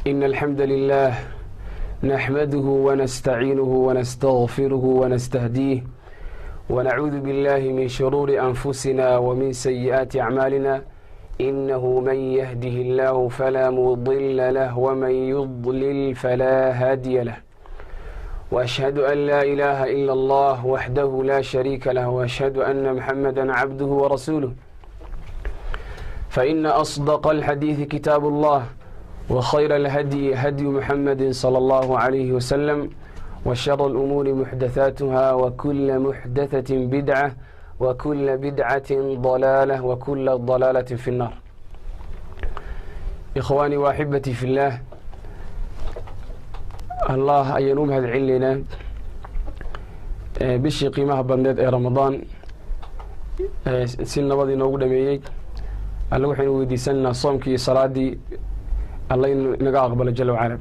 إن الحمد لله نحمده ونستعينه ونستغفره ونستهديه ونعوذ بالله من شرور أنفسنا ومن سيئات أعمالنا إنه من يهده الله فلا مضل له ومن يضلل فلا هادي له وأشهد أن لا إله إلا الله وحده لا شريك له وأشهد أن محمدا عبده ورسوله فإن أصدق الحديث كتاب الله وخير الهدي هدي محمد صلى الله عليه وسلم وشر الأمور محدثاتها وكل محدثة بدعة وكل بدعة ضلالة وكل ضلالة في النار. إخواني وأحبتي في الله، الله أينوم هذا علينا بشي قيمة بندد رمضان سنة وضي نوغدا ميي الله وحين ويدي سنة صومكي صلاة الله نقا أقبل جل وعلا.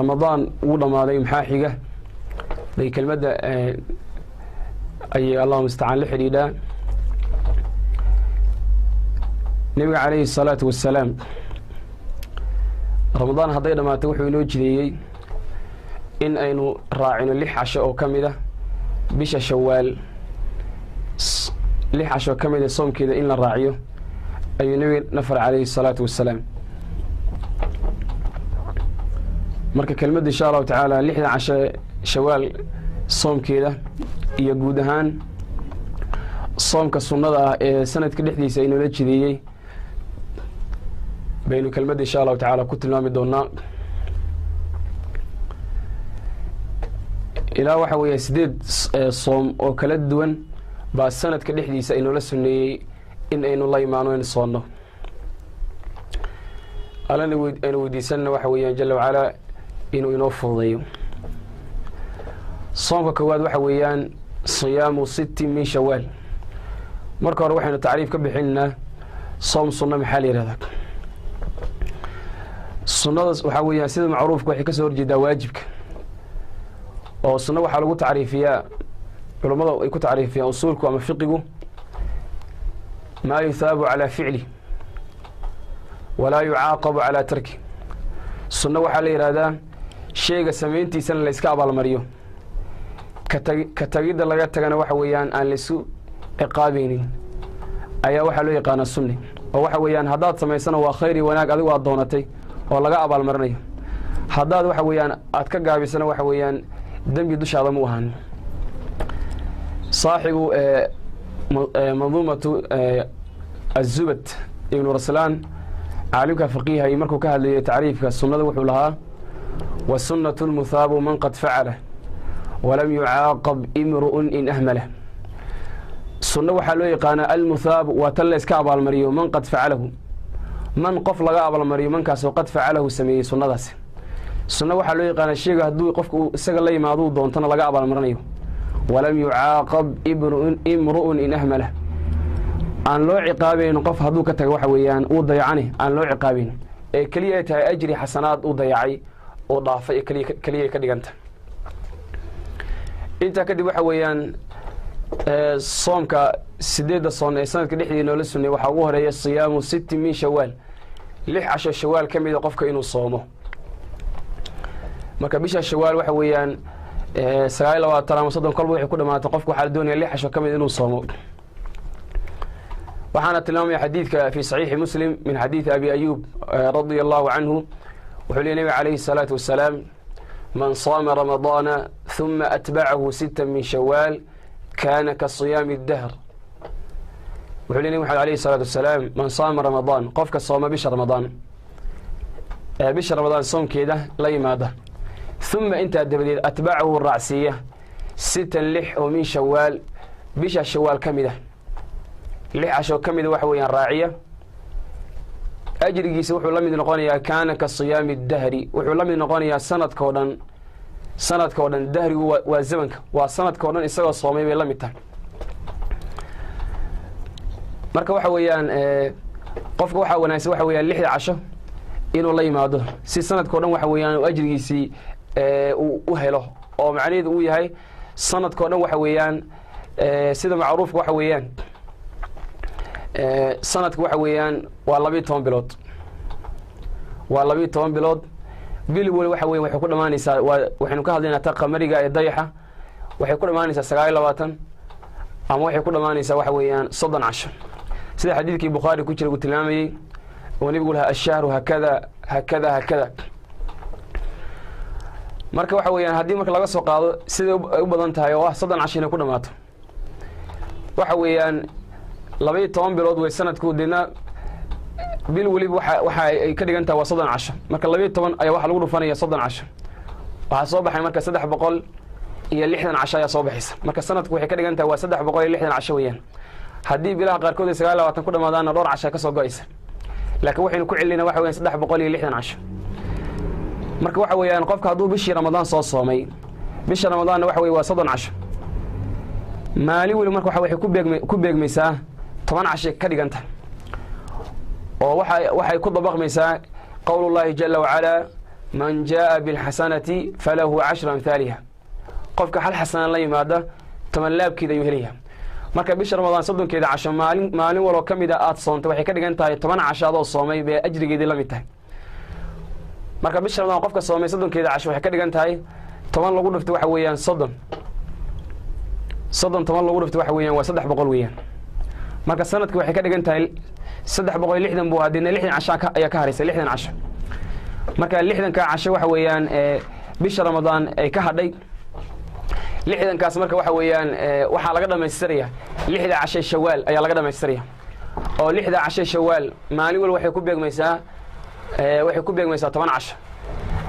رمضان أولا ما ذي محاحقة ذي كلمة أي الله مستعان لحريدا نبي عليه الصلاة والسلام رمضان هذا ما توحي نوجدي إن أينو راعين اللح عشاء كاملة بش شوال لح عشاء كاملة صوم كذا إن الراعيه أي نبي نفر عليه الصلاة والسلام. marka kelmad insha Allah ta'ala 16 shawaal soomkeeda iyo guud ahaan soomka sunnada ah ee sanadka dhexdiisa inoo la jideeyay baynu kelmad insha Allah ta'ala ku tilmaami doonaa ilaa waxa weeye 8 soom oo kala duwan ba sanadka dhexdiisa inoo la sunneeyay in aynu la imaano in soonno alana aynu weydiisanna waxa weeyaan jalla wa ala inuu inoo fududeeyo. soomka koowaad waxa weeyaan siyaamu 6 min shawaal. marka hore waxaynu tacriif ka bixinaa soom sunna maxaa la yiraahdaa. sunnadaas waxa weeyaan sida macruufka waxay ka soo horjeedaa waajibka oo sunna waxa lagu tacriifiyaa culimada ay ku tacriifiyaan usuulku ama fiqigu ما يثاب على فعله ولا يعاقب على تركه. السنة وحالي هذا شيء سمينتي سنة ليس كعب على مريو كتجد الله يتجنا وحويان أن لسوء إقابيني أي وحلو يقان السنة وحويان هذا سمي سنة وخيري وناك أذو الضونتي والله قعب على المرني هذا وحويان أتكجع بسنة وحويان دم يدش على موهان صاحب منظومة الزبد ابن رسلان عالمك فقيه يمركو كهل تعريف السنة وحولها والسنة المثاب من قد فعله ولم يعاقب امرؤ إن أهمله. السنة وحلو يقانا المثاب وتلس كعب المريو من قد فعله من قف لقاب المريو من كاس وقد فعله سمي سنة داس. السنة وحلو يقانا الشيء هدو قفك سجل لي معذور دون لقاب المريو ولم يعاقب امرؤ إن أهمله. aan loo ciqaabeen qof haduu ka tago waxa weeyaan uu dayacani aan loo ciqaabin ee kaliya tahay ajri xasanaad uu dayacay oo dhaafay kaliya ka dhiganta. inta kadib waxa weeyaan soomka 8 soon ee sanadka dhexdiisa la sunnay waxa ugu horeeya siyaamu 6 min shawaal 16 shawaal kamid qofka inuu soomo. marka bisha shawaal waxa weeyaan 29 kolba wixii ku dhamaatay qofku waxa la doonayaa 16 kamid inuu soomo. وحنا تلامي حديث في صحيح مسلم من حديث أبي أيوب رضي الله عنه وحلي النبي عليه الصلاة والسلام من صام رمضان ثم أتبعه 6 من شوال كان كصيام الدهر. وحلي النبي عليه الصلاة والسلام من صام رمضان قفك الصوم بشهر رمضان بشهر رمضان صوم كده لا يماده ثم انت أتبعه الرعسية 6 لح ومن شوال بشهر شوال كمده 16 كميد waxa weeyaan raaciya ajrigiisa wuxuu la mid noqonayaa kaana ka siyaami dahri wuxuu la mid noqonayaa sanadka oo dhan dahrigu waa zamanka waa sanadka oo dhan isagoo soomay bay la mid tahay. marka waxa weeyaan qofka waxa wanaagsan waxa weeyaan 16 inuu la yimaado si sanadka oo dhan waxa weeyaan ajrigiisi u helo oo macnaheedu uu yahay sanadka oo dhan waxa weeyaan sida macruufka waxa weeyaan sanadku waxa weeyaan waa 12 bilood waa 12 bilood bil wali waxa weeyaan waxay ku dhamaanaysaa waxaynu ka hadlaynaa ta qamariga ee dayaxa waxay ku dhamaanaysaa 29 ama waxay ku dhamaanaysaa waxa weeyaan 30 casho sida xadiidkii Bukhari ku jira uu tilmaamayay oo nabigu lahaa ashhaaru hakada marka waxa weeyaan hadii marka laga soo qaado sida u badan tahay oo 30 casho inay ku dhamaato waxa weeyaan 12 bilood way sanadku dina bil wali waxa ay ka dhigan tahay waa 30 casho marka 12 ayaa waxa lagu dhufanaya 30 casho waxa soo baxay marka 300 iyo 60 casho ayaa soo baxaysa marka sanadku waxay ka dhigan tahay waa 360 casho weeyaan hadii bilaha qaar kood 29 ku dhamaadaan dhowr casho ka soo go'aysa laakiin waxaynu ku celinaa waxa weeyaan 360 casho marka waxa weeyaan qofka haduu bishii Ramadaan soo soomay bisha Ramadaan waxa weey waa 30 casho maali wali marka waxa ku beegmaysaa 10 casho ka dhiganta oo waxay ku dabaqmaysaa qowlullaahi jalla wa ala man jaa bil hasanati falahu 10 amthaliha qofka hal xasana la yimaada 10 laabkeeda ayuu helayaa marka bisha Ramadaan 30keeda casho maalin walo kamida aad soonto waxay ka dhigan tahay 10 casho adoo soomay bay ajrigeedii la mid tahay marka bisha Ramadaan qofka soomay 30keeda casho waxay ka dhigan tahay 10 lagu dhufto waxa weeyaan 30 10 lagu dhufto waxa weeyaan waa 300 weeyaan marka sanadku waxay ka dhigan tahay 360 buu hadina 60 casho ayaa ka haraysa 60 casho marka 60 ka casho waxa weeyaan bisha Ramadaan ay ka hadhay 60 kaas marka waxa weeyaan waxa laga dhameystiraya 60 casho Shawaal ayaa laga dhameystiraya oo 60 casho Shawaal maalin wal waxay ku beegmaysaa 10 casho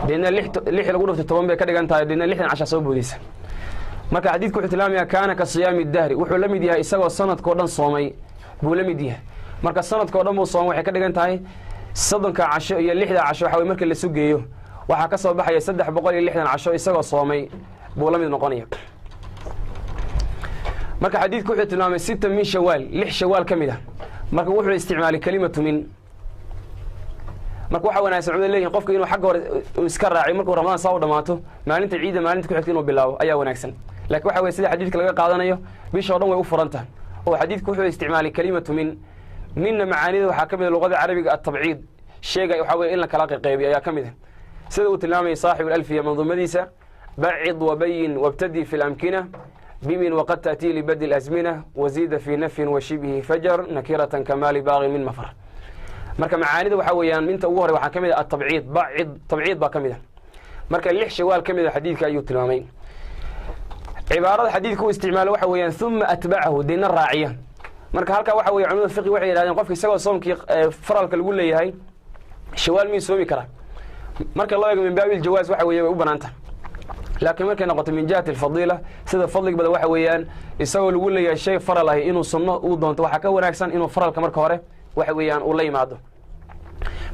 dina 6 lagu dhufto 10 bay ka dhigan tahay dina 60 casho soo boodaysa marka xadiidku wuxuu tilmaamayaa kaana ka siyaami dahri wuxuu la mid yahay isagoo sanadkoo dhan soomay buu la mid yahay marka sanadkoo dhan buu soomay waxay ka dhigan tahay 30 casho iyo 60 casho waxa markii la sugeeyo waxa ka soo baxaya 360 casho isagoo soomay buu la mid noqonaya marka xadiidku wuxuu tilmaamay 6 min shawaal 6 shawaal kamida marka wuxuu isticmaalay kalimatu min marka waxa wanaagsan cumad leeyahay qofka inuu xaq hore iska raaciyo markuu Ramadaan soo dhamaato maalinta ciida maalinta ku xigta inuu bilaabo ayaa wanaagsan laakiin waxa weey sida xadiidka laga qaadanayo bisha oo dhan way u furantahay oo xadiidku wuxuu isticmaalay kalimatu min macaanida waxa kamid ah luqada carabiga at-tabciid sheegay waxa weey in la kala qeybiyo ayaa kamid ah sida uu tilmaamay saaxiib al-alfiya manzumadiisa ba'id wa bayin wabtadi fi al-amkina bimin wa qad ta'ti li badl al-azmina wa zida fi nafin wa shibhi fajar nakiratan kamali baghi min mafar marka macaanida waxa weeyaan inta ugu hore waxa kamid ah at-tabciid tabciid ba kamid ah marka 6 shawaal kamid ah xadiidka ayuu tilmaamay cibaarada xadiidku isticmaalo waxa weeyaan thumma atba'ahu dina raaciya marka halka waxa weey culimada fiqi waxay yiraahdeen qofka isagoo soomkii faralka lagu leeyahay shawaal mi soomi kara marka loo eego min baabil jawaaz waxa weey u banaanta laakiin markay noqoto min jihati al-fadila sida fadliga bada waxa weeyaan isagoo lagu leeyahay shay faral ah inuu sunno uu doonto waxa ka wanaagsan inuu faralka marka hore waxa weeyaan uu la yimaado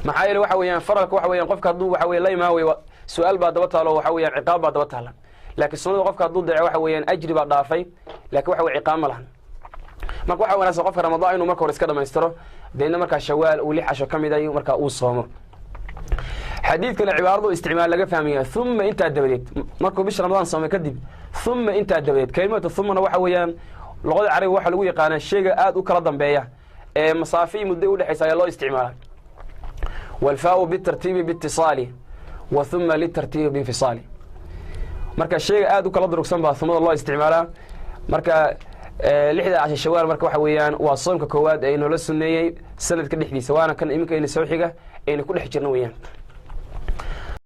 maxaa yeelay waxa weeyaan faralka waxa weeyaan qofka haduu waxa weey la yimaado su'aal baa daba taalo waxa weeyaan ciqaab baa daba taala laakiin sunnada qofka haduu dayaco waxa weeyaan ajri baa dhaafay laakiin waxa weey ciqaab ma lahan marka waxa wanaagsan qofka Ramadaan inuu marka hore iska dhameystiro deena marka Shawaal uu 6 casho kamid ah marka uu soomo xadiidkana cibaaradu isticmaal laga fahmiyaa thumma inta dabadeed markuu bisha Ramadaan soomay kadib thumma inta dabadeed kalimatu thumma waxa weeyaan luqada carabiga waxa lagu yaqaan shayga aad u kala dambeeya ee masaafi muddo u dhaxaysa ayaa loo isticmaalaa والفاء بالترتيب باتصالي وثم للترتيب بانفصالي marka shayga aad u kala durugsan baa thumada loo isticmaalaa marka 16 shawaal marka waxa weeyaan waa soomka koowaad ee inoo la sunneeyay sanadka dhexdiisa waana kan iminka in soo xiga ee ku dhex jirna weeyaan